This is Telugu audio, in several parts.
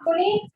पुनीत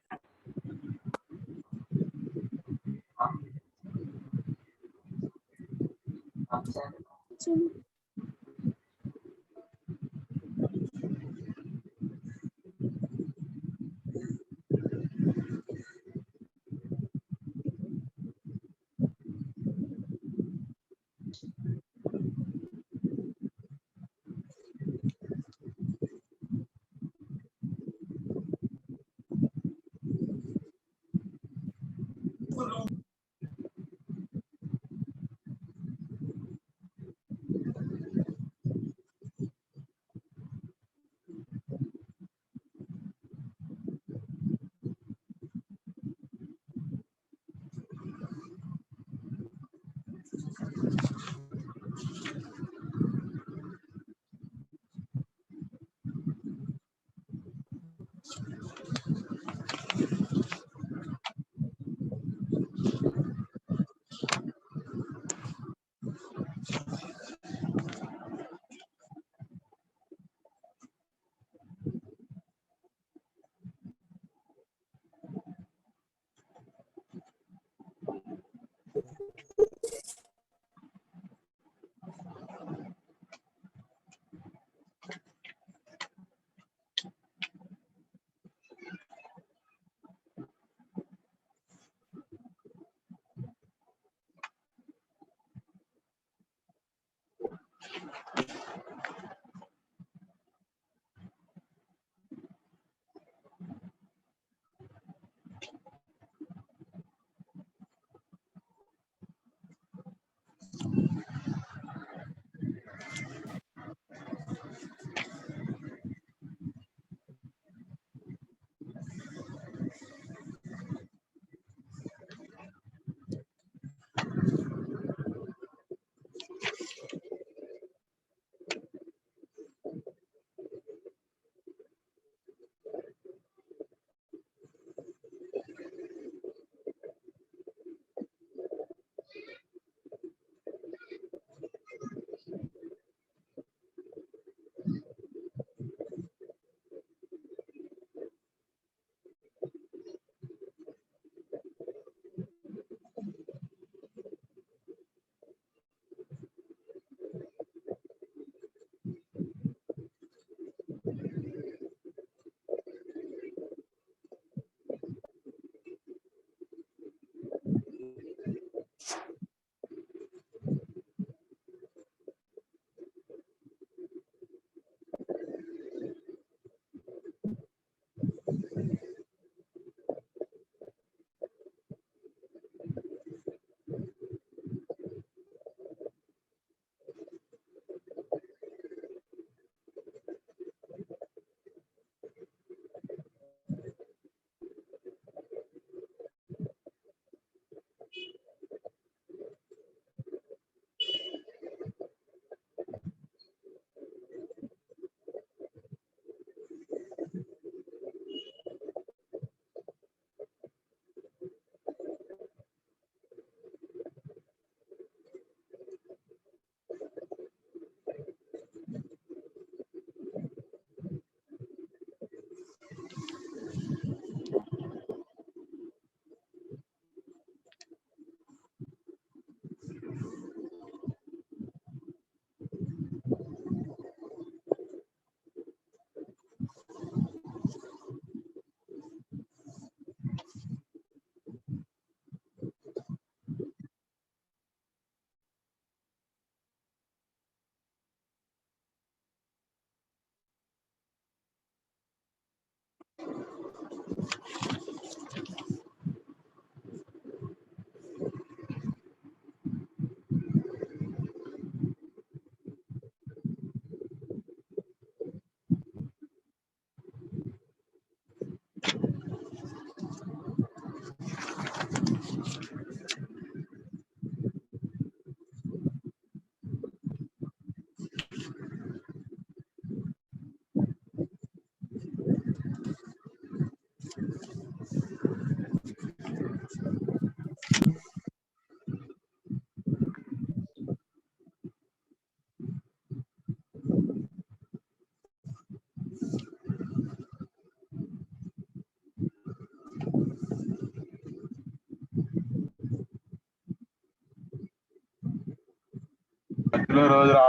లో రోజు రా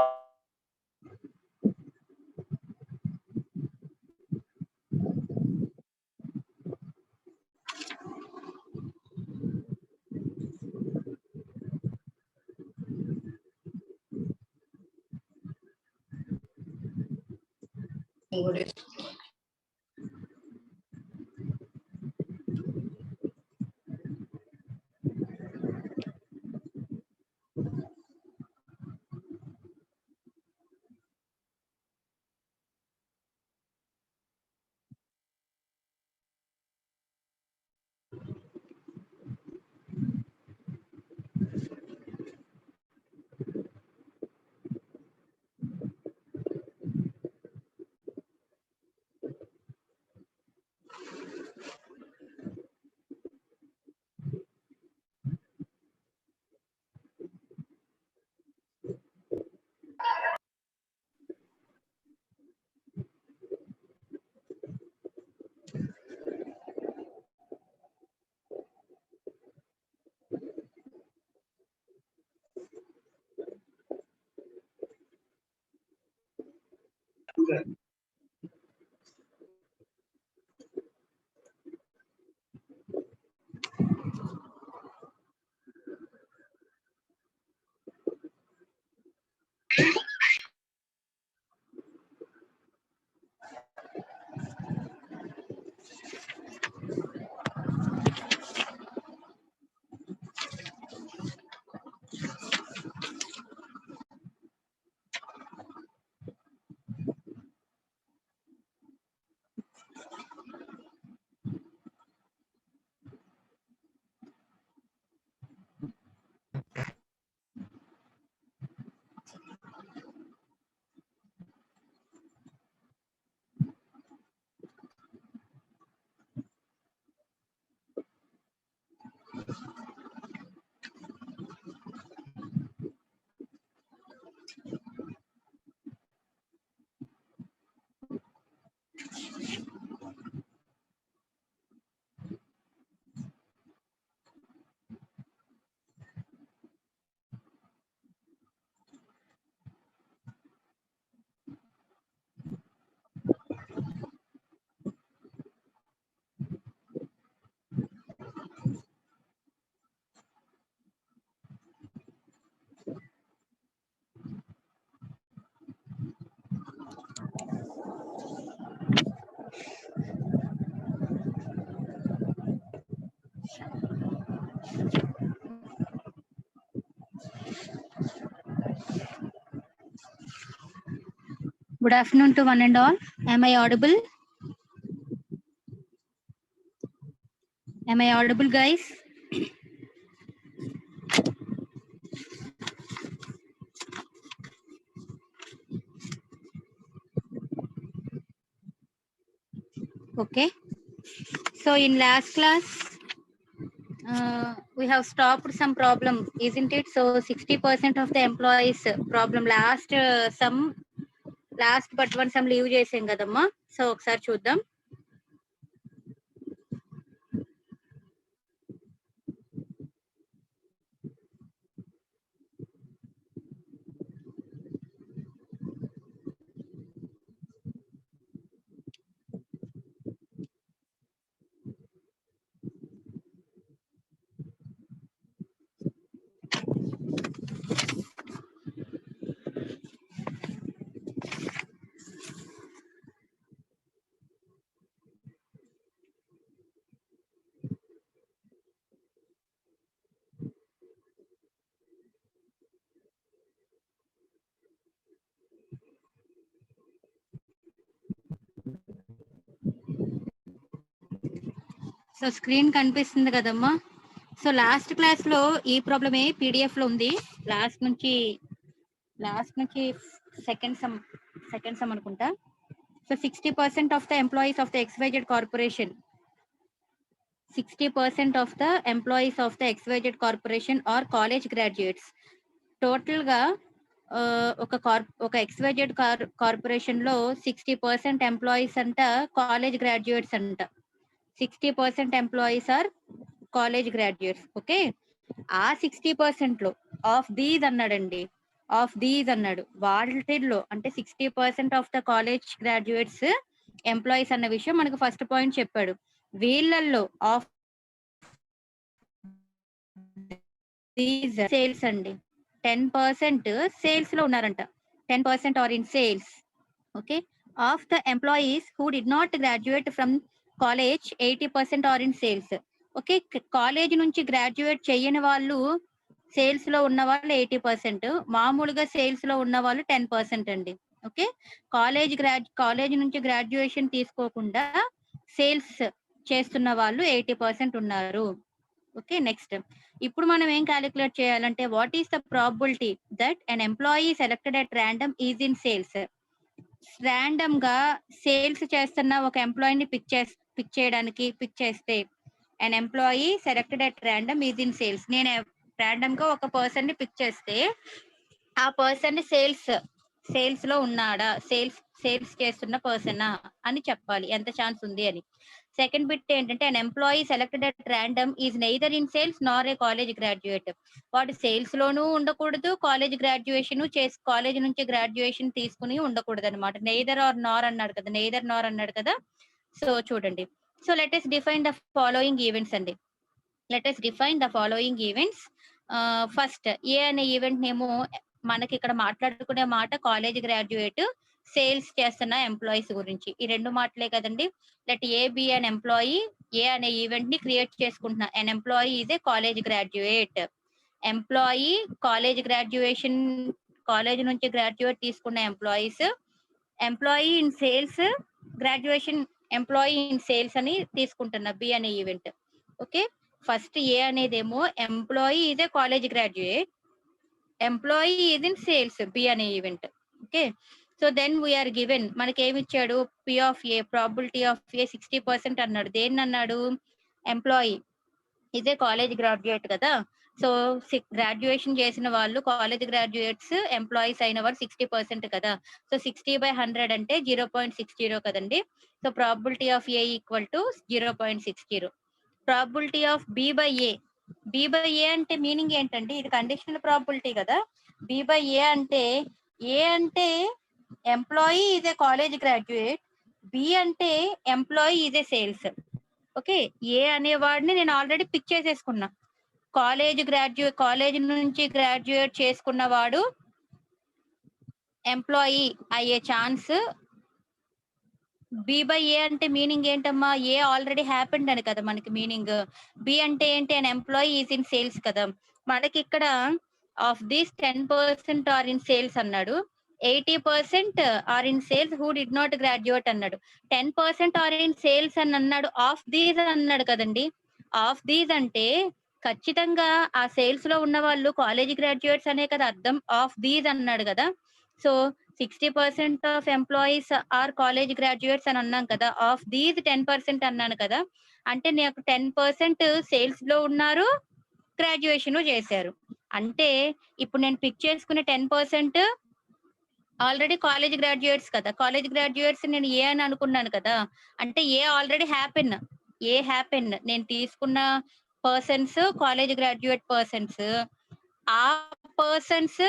Good afternoon to one and all. Am I audible? Am I audible, guys? Okay. So in last class, we have stopped some problem, isn't it? So 60% of the employees problem last last but one some leave చేసాం కదమ్మా. సో ఒకసారి చూద్దాం. సో స్క్రీన్ కనిపిస్తుంది కదమ్మా. సో లాస్ట్ క్లాస్ లో ఈ ప్రాబ్లమే పీడిఎఫ్ లో ఉంది. లాస్ట్ నుంచి సెకండ్ సమ్ అనుకుంటా. So 60% of the employees of the XYZ corporation 60% of the employees of the XYZ corporation are college graduates. Total గా ఒక XYZ కార్పొరేషన్ లో 60% ఎంప్లాయీస్ అంట కాలేజ్ గ్రాడ్యుయేట్స్ అంట. 60% employees are college graduates. Okay, ఆ 60% లో ఆఫ్ దీస్ అన్నాడండి. ఆఫ్ దీస్ అన్నాడు. వాటిల్లో అంటే 60% of the college graduates employees అన్న విషయం మనకు ఫస్ట్ పాయింట్ చెప్పాడు. వీళ్ళల్లో ఆఫ్ దీస్ సేల్స్ అండి 10% సేల్స్ లో ఉన్నారంట. 10% are in sales. Okay. Of the employees who did not graduate from college 80% are in sales. Okay. College నుంచి గ్రాడ్యుయేట్ చేయని వాళ్ళు సేల్స్ లో ఉన్న వాళ్ళు 80%, మామూలుగా సేల్స్ లో ఉన్న వాళ్ళు 10% అండి. ఓకే. కాలేజ్ నుంచి గ్రాడ్యుయేషన్ తీసుకోకుండా సేల్స్ చేస్తున్న వాళ్ళు 80% ఉన్నారు. ఓకే. నెక్స్ట్ ఇప్పుడు మనం ఏం క్యాలిక్యులేట్ చేయాలంటే what is the probability that an employee selected at random is in sales. Random గా సేల్స్ చేస్తున్న ఒక ఎంప్లాయీని పిక్ చేస్తే an employee selected at random is in sales. నేను ర్యాండమ్ గా ఒక పర్సన్ ని పిక్ చేస్తే ఆ పర్సన్ ని సేల్స్ లో ఉన్నాడా, సేల్స్ చేస్తున్న పర్సనా అని చెప్పాలి, ఎంత ఛాన్స్ ఉంది అని. సెకండ్ బిట్ ఏంటంటే an employee selected at random is neither in sales nor a college graduate. వాడు సేల్స్ లోనూ ఉండకూడదు, కాలేజ్ నుంచి గ్రాడ్యుయేషన్ తీసుకుని ఉండకూడదు అనమాట. నెయిదర్ ఆర్ నార్ అన్నాడు కదా. సో చూడండి. So let us define the following events అండి. ఫస్ట్ ఏ అనే ఈవెంట్ నేమో మనకి ఇక్కడ మాట్లాడుకునే మాట కాలేజ్ గ్రాడ్యుయేట్ సేల్స్ చేస్తున్న ఎంప్లాయీస్ గురించి. ఈ రెండు మాటలే కదండి. Let A be an employee. A అనే ఈవెంట్ ని క్రియేట్ చేసుకుంటున్నా. An employee is a college graduate. Employee college నుంచి గ్రాడ్యుయేట్ తీసుకున్న employees. Employee in sales graduation employee in sales అని తీసుకుంటున్నా బి అనే event. Okay. First A అనేదేమో employee is a college graduate, employee is in sales B అనే event. Okay. So then we are given మనకి ఏమి ఇచ్చాడు, P of A probability of A 60% అన్నాడు. దేన్ని అన్నాడు, employee is a college graduate కదా. సో గ్రాడ్యుయేషన్ చేసిన వాళ్ళు కాలేజ్ గ్రాడ్యుయేట్స్ ఎంప్లాయీస్ అయిన వాళ్ళు 60% కదా. సో 60/100 అంటే 0.60 కదండి. So probability of A equal to 0.60. Probability of B by A అంటే మీనింగ్ ఏంటంటే ఇది కండిషనల్ ప్రాబిలిటీ కదా. బి బై ఏ అంటే employee is a college graduate, B అంటే employee is a sales. Okay. A అనేవాడిని నేను ఆల్రెడీ పిక్ చేసేసుకున్నా. కాలేజ్ నుంచి గ్రాడ్యుయేట్ చేసుకున్న వాడు ఎంప్లాయీ అయ్యే ఛాన్స్. బి బై ఏ అంటే మీనింగ్ ఏంటమ్మా, ఏ ఆల్రెడీ హ్యాపెండ్ అని కదా మనకి మీనింగ్. బి అంటే ఏంటి, an employee is in sales కదా. మనకి ఇక్కడ of these 10% are in sales అన్నాడు, 80% are in sales who did not graduate అన్నాడు. 10% ఆర్ ఇన్ సేల్స్ అని అన్నాడు, ఆఫ్ దీస్ అన్నాడు కదండి. ఆఫ్ దీస్ అంటే ఖచ్చితంగా ఆ సేల్స్ లో ఉన్న వాళ్ళు కాలేజ్ గ్రాడ్యుయేట్స్ అనే కదా అర్థం. ఆఫ్ దీస్ అన్నాడు కదా. So 60% of employees are college graduates అని అన్నాం కదా. ఆఫ్ దీస్ 10% అన్నాను కదా. అంటే నాకు 10% సేల్స్ లో ఉన్నారు, గ్రాడ్యుయేషన్ చేశారు. అంటే ఇప్పుడు నేను పిక్ చేసుకునే 10% ఆల్రెడీ కాలేజ్ గ్రాడ్యుయేట్స్ కదా. కాలేజ్ గ్రాడ్యుయేట్స్ నేను ఏ అని అనుకున్నాను కదా. అంటే ఏ ఆల్రెడీ హ్యాపెన్ నేను తీసుకున్న పర్సన్స్ కాలేజ్ గ్రాడ్యుయేట్ పర్సన్స్. ఆ పర్సన్స్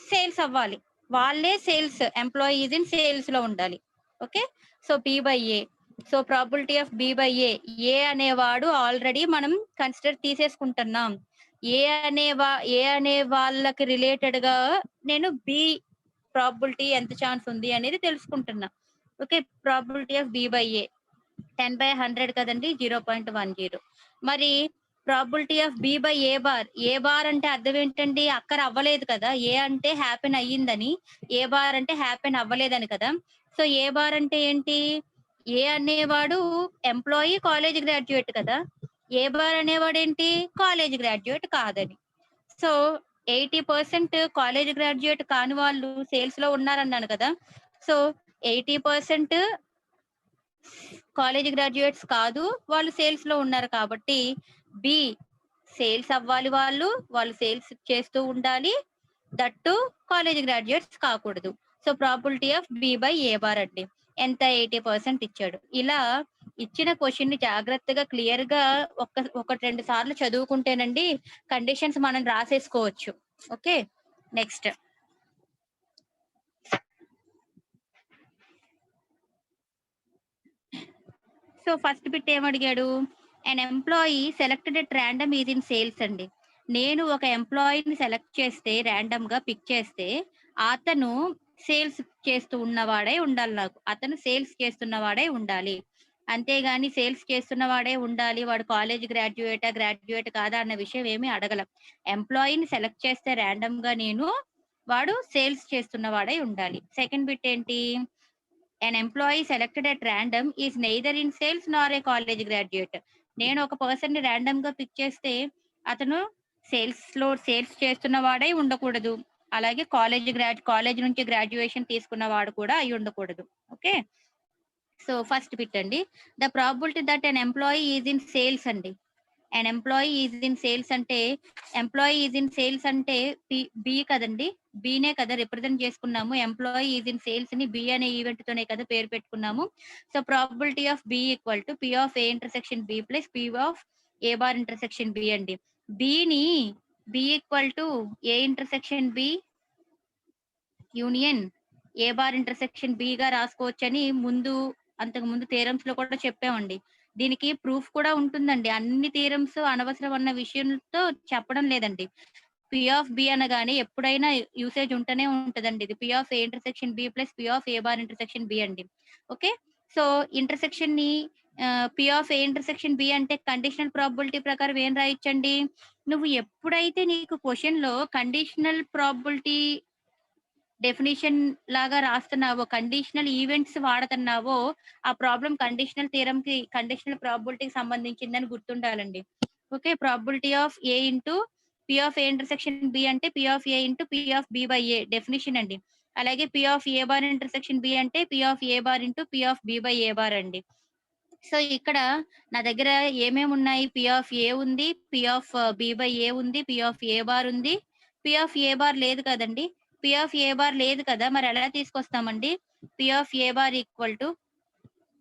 సేల్స్ అవ్వాలి, వాళ్ళే సేల్స్ ఎంప్లాయీస్ ఇన్ సేల్స్ లో ఉండాలి. Okay. So B by A. So probability of B by A అనేవాడు ఆల్రెడీ మనం కన్సిడర్ తీసేసుకుంటున్నాం. ఏ అనే వాళ్ళకి రిలేటెడ్ గా నేను బి ప్రాబిలిటీ ఎంత ఛాన్స్ ఉంది అనేది తెలుసుకుంటున్నా. Okay. Probability of B by A 10/100 కదండి, 0.10. మరి probability of B by A bar అంటే అర్థం ఏంటండి, అక్కర అవ్వలేదు కదా. ఏ అంటే హ్యాపెన్ అయ్యిందని, ఏ బార్ అంటే హ్యాపెన్ అవ్వలేదని కదా. సో ఏ బార్ అంటే ఏంటి, ఏ అనేవాడు ఎంప్లాయీ కాలేజ్ గ్రాడ్యుయేట్ కదా. ఏ బార్ అనేవాడు ఏంటి, కాలేజ్ గ్రాడ్యుయేట్ కాదని. సో 80% కాలేజ్ గ్రాడ్యుయేట్ కాని వాళ్ళు సేల్స్ లో ఉన్నారన్నాను కదా. సో 80% కాలేజ్ గ్రాడ్యుయేట్స్ కాదు, వాళ్ళు సేల్స్ లో ఉన్నారు కాబట్టి బి సేల్స్ అవ్వాలి, వాళ్ళు సేల్స్ చేస్తూ ఉండాలి, దట్టు కాలేజ్ గ్రాడ్యుయేట్స్ కాకూడదు. So probability of B by A bar అండి ఎంత, 80% ఇచ్చాడు. ఇలా ఇచ్చిన క్వశ్చన్ ని జాగ్రత్తగా క్లియర్ గా ఒకటి 2 సార్లు చదువుకుంటేనండి కండిషన్స్ మనం రాసేసుకోవచ్చు. Okay. Next so first bit ఏమడిగాడు? An employee selected at random is in sales అండి. నేను ఒక ఎంప్లాయీని సెలెక్ట్ చేస్తే ర్యాండమ్ గా పిక్ చేస్తే అతను సేల్స్ చేస్తూ ఉన్నవాడై ఉండాలి నాకు. అతను సేల్స్ చేస్తున్నవాడై ఉండాలి. అంతేగాని సేల్స్ చేస్తున్నవాడే ఉండాలి. వాడు కాలేజ్ గ్రాడ్యుయేట్ కాదా అన్న విషయం ఏమి అడగల. ఎంప్లాయీని సెలెక్ట్ చేస్తే ర్యాండమ్ గా నేను వాడు సేల్స్ చేస్తున్నవాడై ఉండాలి. సెకండ్ బిట్ ఏంటి? ఎన్ employee selected at random is neither in sales nor a college graduate. నేను ఒక పర్సన్ ని ర్యాండమ్ గా పిక్ చేస్తే అతను సేల్స్ చేస్తున్న వాడై ఉండకూడదు. అలాగే కాలేజ్ నుంచి గ్రాడ్యుయేషన్ తీసుకున్న వాడు కూడా అయి ఉండకూడదు. ఓకే. సో ఫస్ట్ బిట్ అండి. The probability that an employee is in sales అండి. And employee is in sales అంటే బి కదండి. బీనే కదా రిప్రజెంట్ చేసుకున్నాము. ఎంప్లాయీ ఈజ్ ఇన్ సేల్స్ ని బి అనే ఈవెంట్ తోనే కదా పేరు పెట్టుకున్నాము. So probability of B equal to P of A intersection B plus P of A bar intersection B అండి. బిని B equal to A intersection B union A bar intersection B గా రాసుకోవచ్చని అంతకు ముందు థీరమ్స్ లో కూడా చెప్పామండి. దీనికి ప్రూఫ్ కూడా ఉంటుందండి. అన్ని థీరమ్స్ అనవసరం అన్న విషయంతో చెప్పడం లేదండి. పి ఆఫ్ బి అనగానే ఎప్పుడైనా యూసేజ్ ఉంటూనే ఉంటదండి. ఇది P of A intersection B plus P of A bar intersection B అండి. ఓకే. సో ఇంటర్సెక్షన్ ని P of A intersection B అంటే కండిషనల్ ప్రాబిలిటీ ప్రకారం ఏం రాయొచ్చండి? నువ్వు ఎప్పుడైతే నీకు క్వశ్చన్ లో కండిషనల్ ప్రాబిలిటీ డెఫినిషన్ లాగా రాస్తున్నావో, కండిషనల్ ఈవెంట్స్ వాడుతున్నావో, ఆ ప్రాబ్లం కండిషనల్ ప్రాబిలిటీకి సంబంధించిందని గుర్తుండాలండి. Okay. Probability of A into P of A intersection B అంటే P of A into P of B by A definition అండి. అలాగే P of A bar intersection B అంటే P of A bar into P of B by A bar అండి. సో ఇక్కడ నా దగ్గర ఏమేమి ఉన్నాయి? పి ఆఫ్ ఏ ఉంది, P of B by A ఉంది, పి ఆఫ్ ఏ బార్ ఉంది. పి ఆఫ్ ఏ బార్ లేదు కదండి. పి ఆఫ్ ఏ బార్ లేదు కదా, మరి ఎలా తీసుకొస్తామండి? P of A bar equal to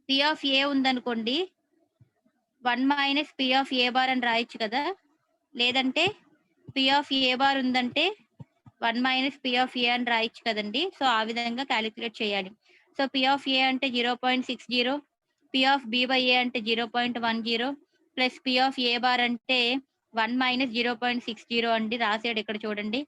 P of A ఉందనుకోండి 1 minus P of A bar అని రాయొచ్చు కదా. లేదంటే పి ఆఫ్ ఏ బార్ ఉందంటే 1 మైనస్ పి ఆఫ్ ఏ అని రాయొచ్చు కదండి. సో ఆ విధంగా క్యాలిక్యులేట్ చేయాలి. సో పి ఆఫ్ ఏ అంటే 0.60, P of B by A అంటే 0.10 plus P of A bar అంటే 1 మైనస్ 0.60 అండి. రాసాడు ఇక్కడ చూడండి.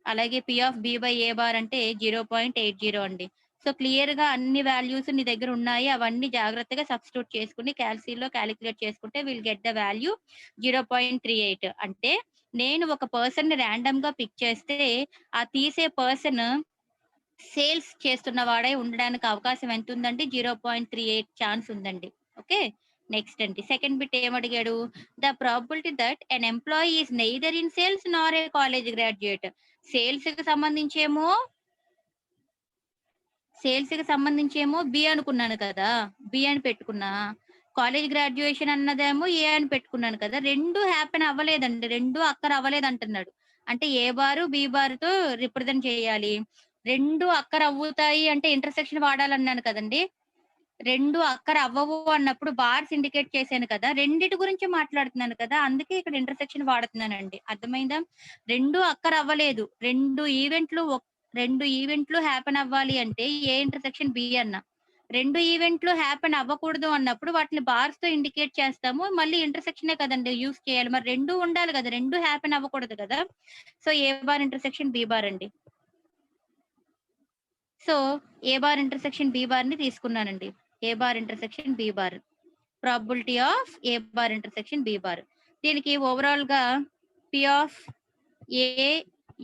అలాగే P of B by A bar అంటే 0.80 అండి. సో క్లియర్ గా అన్ని వాల్యూస్ నీ దగ్గర ఉన్నాయి. అవన్నీ జాగ్రత్తగా సబ్స్టిట్యూట్ చేసుకుని క్యాల్సీలో క్యాలిక్యులేట్ చేసుకుంటే విల్ గెట్ ద వాల్యూ 0.38. అంటే నేను ఒక పర్సన్ ని ర్యాండమ్ గా పిక్ చేస్తే ఆ తీసే పర్సన్ సేల్స్ చేస్తున్న వాడై ఉండడానికి అవకాశం ఎంత ఉందండి? 0.38 ఛాన్స్ ఉందండి. ఓకే. నెక్స్ట్ అండి. సెకండ్ బిట్ ఏమడిగాడు? The probability that an employee is neither in sales nor a college graduate. Sales కి సంబంధించేమో బి అనుకున్నాను కదా, బి అని పెట్టుకున్నా. కాలేజ్ గ్రాడ్యుయేషన్ అన్నదేమో ఏ అని పెట్టుకున్నాను కదా. రెండు హ్యాపెన్ అవ్వలేదండి. రెండు అక్కర్ అవ్వలేదు అంటున్నాడు. అంటే ఏ బారు బి బార్ తో రిప్రజెంట్ చేయాలి. రెండు అక్కర్ అవుతాయి అంటే ఇంటర్సెక్షన్ వాడాలన్నాను కదండి. రెండు అక్కర్ అవ్వవు అన్నప్పుడు బార్స్ ఇండికేట్ చేశాను కదా. రెండిటి గురించి మాట్లాడుతున్నాను కదా, అందుకే ఇక్కడ ఇంటర్సెక్షన్ వాడుతున్నానండి. అర్థమైందా? రెండు అక్కర్ అవ్వలేదు. రెండు ఈవెంట్లు హ్యాపెన్ అవ్వాలి అంటే ఏ ఇంటర్సెక్షన్ బి అన్న. రెండు ఈవెంట్లు హ్యాపెన్ అవ్వకూడదు అన్నప్పుడు వాటిని బార్స్ తో ఇండికేట్ చేస్తాము. మళ్ళీ ఇంటర్సెక్షనే కదండి యూస్ చేయాలి. మరి రెండు ఉండాలి కదా, రెండు హ్యాపెన్ అవ్వకూడదు కదా. So A bar intersection B bar అండి. So A bar intersection B bar ని తీసుకున్నానండి. A bar intersection B bar, probability of A bar intersection B bar. దీనికి ఓవరాల్ గా P of A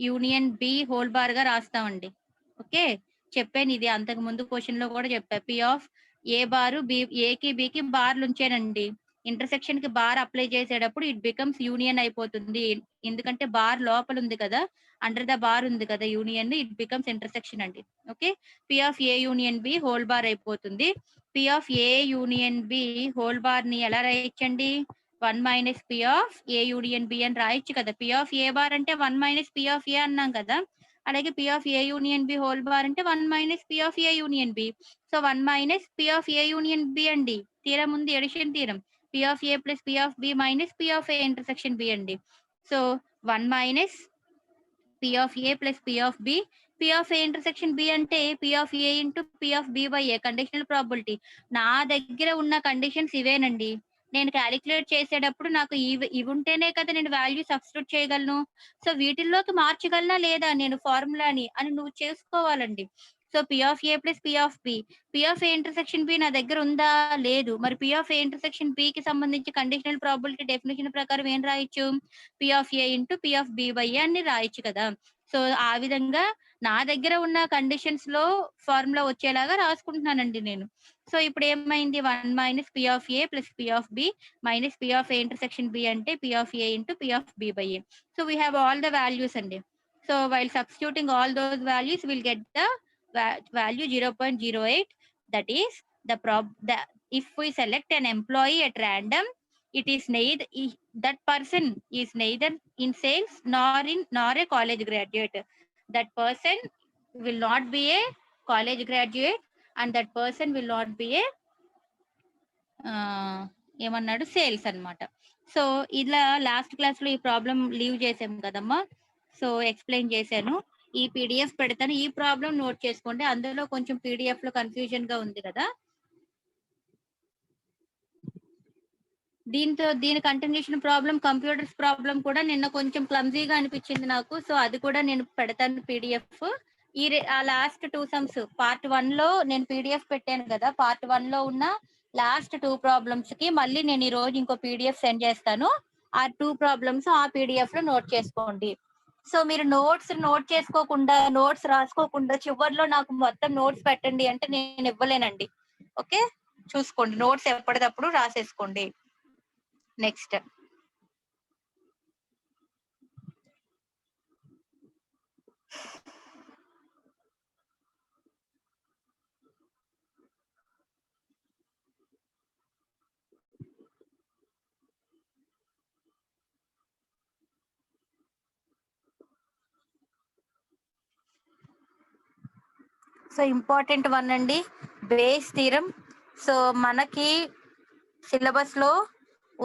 union B whole bar గా రాస్తామండి. ఓకే. చెప్పాను ఇది అంతకు ముందు క్వశ్చన్ లో కూడా చెప్పా. P of A bar B, ఏకి బికి బార్లు ఉంచానండి. ఇంటర్సెక్షన్ కి బార్ అప్లై చేసేటప్పుడు ఇట్ బికమ్స్ యూనియన్ అయిపోతుంది. ఎందుకంటే బార్ లోపల ఉంది కదా, అండర్ ద బార్ ఉంది కదా యూనియన్, ఇట్ బికమ్స్ ఇంటర్సెక్షన్ అండి. Okay. P of A union B whole bar అయిపోతుంది. P of A union B whole bar ని ఎలా రాయొచ్చండి? 1 minus P of A union B అని రాయొచ్చు కదా. పి ఆఫ్ ఏ బార్ అంటే 1 మైనస్ పి ఆఫ్ ఏ అన్నాం కదా. అలాగే P of A union B whole bar అంటే 1 minus P of A union B. So 1 minus P of A union B అండి. థీరం ఉంది, addition theorem. P of A plus P of B minus P of A intersection B అండి. So 1 minus P of A plus P of B P of A intersection B అంటే P of A into P of B by A conditional probability. నా దగ్గర ఉన్న కండిషన్స్ ఇవేనండి. నేను క్యాలిక్యులేట్ చేసేటప్పుడు నాకు ఇవి ఉంటేనే కదా నేను వాల్యూ సబ్స్టిట్యూట్ చేయగలను. సో వీటిల్లోకి మార్చగలనా లేదా నేను ఫార్ములాని అని నువ్వు చేసుకోవాలండి. So P of A plus P of B. P of A intersection B నా దగ్గర ఉందా? లేదు. మరి పి ఆఫ్ ఏ ఇంటర్సెక్షన్ బికి సంబంధించి కండిషనల్ ప్రాబిలిటీ డెఫినిషన్ ప్రకారం ఏం రాయొచ్చు? P of A into P of B by A అని రాయొచ్చు కదా! సో ఆ విధంగా నా దగ్గర ఉన్న కండిషన్స్ లో ఫార్ములా వచ్చేలాగా రాసుకుంటున్నానండి నేను. సో ఇప్పుడు ఏమైంది? 1 minus P of A plus P of B minus P of A intersection B అంటే P of A into P of B by A. So we have all the values అండి. So while substituting all those values will get the value 0.08. That is if we select an employee at random, it is neither that person is neither in sales nor a college graduate. That person will not be a college graduate and that person will not be a ఏమన్నాడు సేల్స్ అన్నమాట. సో ఇలా లాస్ట్ క్లాస్ లో ఈ ప్రాబ్లం లీవ్ చేసాం కదమ్మా. సో ఎక్స్ప్లెయిన్ చేశాను. ఈ పీడిఎఫ్ పెడతాను. ఈ ప్రాబ్లం నోట్ చేసుకోండి. అందులో కొంచెం పీడిఎఫ్ లో కన్ఫ్యూజన్ గా ఉంది కదా. దీని కంటిన్యూషన్ ప్రాబ్లం కంప్యూటర్స్ ప్రాబ్లం కూడా నిన్న కొంచెం క్లమ్జీగా అనిపించింది నాకు. సో అది కూడా నేను పెడతాను పీడిఎఫ్. ఆ లాస్ట్ 2 సమ్స్ పార్ట్ 1 లో నేను పీడిఎఫ్ పెట్టాను కదా. పార్ట్ 1 లో ఉన్న లాస్ట్ 2 ప్రాబ్లమ్స్ కి మళ్ళీ నేను ఈ రోజు ఇంకో పీడిఎఫ్ సెండ్ చేస్తాను. ఆ 2 ప్రాబ్లమ్స్ ఆ పీడిఎఫ్ లో నోట్ చేసుకోండి. సో మీరు నోట్ చేసుకోకుండా నోట్స్ రాసుకోకుండా చివరిలో నాకు మొత్తం నోట్స్ పెట్టండి అంటే నేను ఇవ్వలేనండి. ఓకే, చూసుకోండి. నోట్స్ ఎప్పటికప్పుడు రాసేసుకోండి. నెక్స్ట్ సో ఇంపార్టెంట్ వన్ అండి, బేస్ థీరం. సో మనకి సిలబస్ లో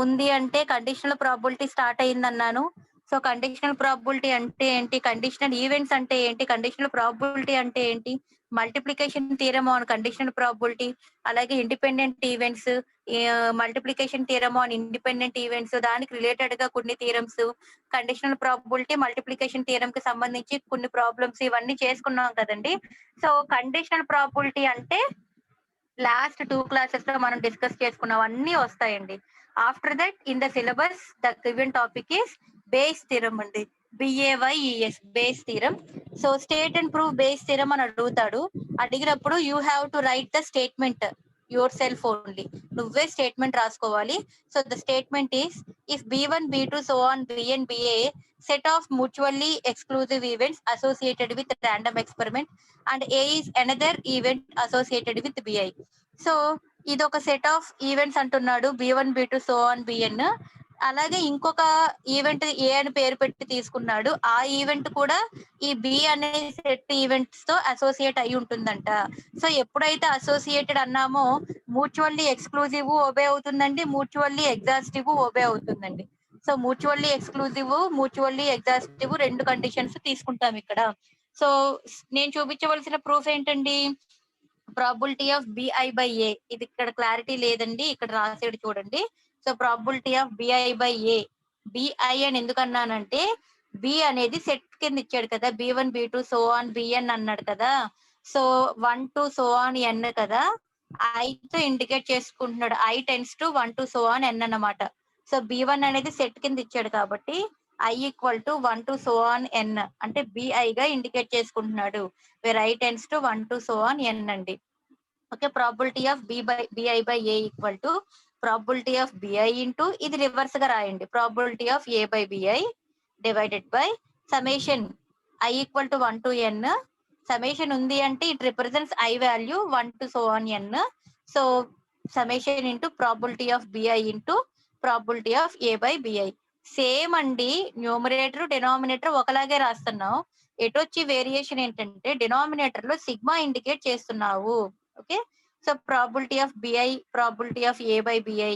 ఉంది అంటే కండిషనల్ ప్రాబిలిటీ స్టార్ట్ అయిందన్నాను. సో కండిషనల్ ప్రాబిలిటీ అంటే ఏంటి, కండిషనల్ ఈవెంట్స్ అంటే ఏంటి, కండిషనల్ ప్రాబిలిటీ అంటే ఏంటి, multiplication theorem on conditional probability, అలాగే independent events, multiplication theorem on independent events, దానికి రిలేటెడ్ గా కొన్ని theorems, conditional probability multiplication theorem కి సంబంధించి కొన్ని ప్రాబ్లమ్స్ ఇవన్నీ చేసుకున్నాం కదండి. సో కండిషనల్ ప్రాబిలిటీ అంటే లాస్ట్ 2 క్లాసెస్ లో మనం డిస్కస్ చేసుకున్నవన్నీ వస్తాయండి. After that in the syllabus the given topic is Bayes theorem అండి. BAYES Bayes theorem. So state and prove Bayes theorem అని అడుగుతాడు. అడిగినప్పుడు you have to right the statement your self only. నువ్వే స్టేట్మెంట్ రాసుకోవాలి. So the statement is if B1 B2 so on BN BA set of mutually exclusive events associated with random experiment and A is another event associated with BI. So ఇది ఒక సెట్ ఆఫ్ ఈవెంట్స్ అంటున్నాడు, B1 B2 so on BN. అలాగే ఇంకొక ఈవెంట్ ఏ అని పేరు పెట్టి తీసుకున్నాడు. ఆ ఈవెంట్ కూడా ఈ బి అనే సెట్ ఈవెంట్స్ తో అసోసియేట్ అయి ఉంటుందంట. సో ఎప్పుడైతే అసోసియేటెడ్ అన్నామో మ్యూచువల్లీ ఎక్స్క్లూజివ్ ఓబే అవుతుందండి, మ్యూచువల్లీ ఎగ్జాస్టివ్ ఓబే అవుతుందండి. So mutually exclusive mutually exhaustive 2 conditions తీసుకుంటాం ఇక్కడ. సో నేను చూపించవలసిన ప్రూఫ్ ఏంటండి, probability of BI by A. ఇది ఇక్కడ క్లారిటీ లేదండి, ఇక్కడ రాసేది చూడండి. So probability of BI by A. BI అని ఎందుకు అన్నానంటే బి అనేది సెట్ కింద ఇచ్చాడు కదా, B1 B2 so on BN అన్నాడు కదా. So 1 to so on N కదా, I తో ఇండికేట్ చేసుకుంటున్నాడు. I tends to 1 to so on N అన్నమాట. సో B1 అనేది సెట్ కింద ఇచ్చాడు కాబట్టి I equal to 1 to so on N అంటే BI గా ఇండికేట్ చేసుకుంటున్నాడు. where I tends to 1 to so on N అండి. Okay, probability of BI by A equal to probability of BI into ఇది రివర్స్ గా రాయండి, probability of A by BI divided by summation I equal to 1 to N. Summation ఉంది అంటే it represents I value 1 to so on N. So summation into probability of BI into probability of A by BI. Same అండి, న్యూమరేటర్ డినామినేటర్ ఒకలాగే రాస్తున్నావు. ఎటొచ్చి వేరియేషన్ ఏంటంటే డినామినేటర్ లో సిగ్మా ఇండికేట్ చేస్తున్నావు. Okay, so probability of BI, probability of A by BI,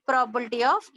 probability of